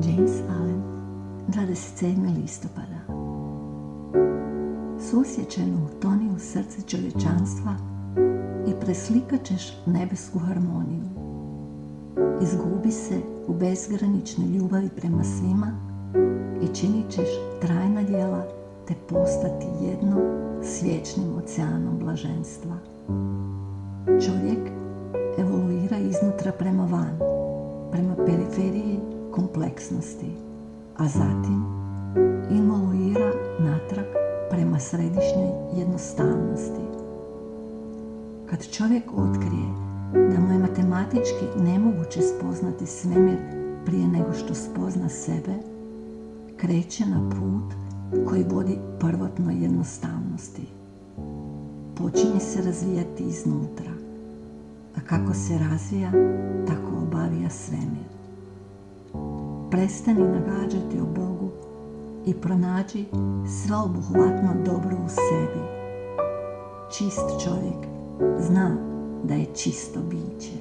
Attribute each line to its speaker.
Speaker 1: James Allen, 27. listopada. Susjećenu toniju srce čovječanstva i preslikat ćeš nebesku harmoniju. Izgubi se u bezgraničnoj ljubavi prema svima i činit ćeš trajna djela te postati jedno s vječnim oceanom blaženstva. Čovjek evoluira iznutra prema van, prema periferiji kompleksnosti, a zatim involuira natrag prema središnjoj jednostavnosti. Kad čovjek otkrije da mu je matematički nemoguće spoznati svemir prije nego što spozna sebe, kreće na put koji vodi prvotnoj jednostavnosti. Počinje se razvijati iznutra, a kako se razvija, tako obavija svemir. Prestani nagađati o Bogu i pronađi sveobuhvatno dobro u sebi. Čist čovjek zna da je čisto biće.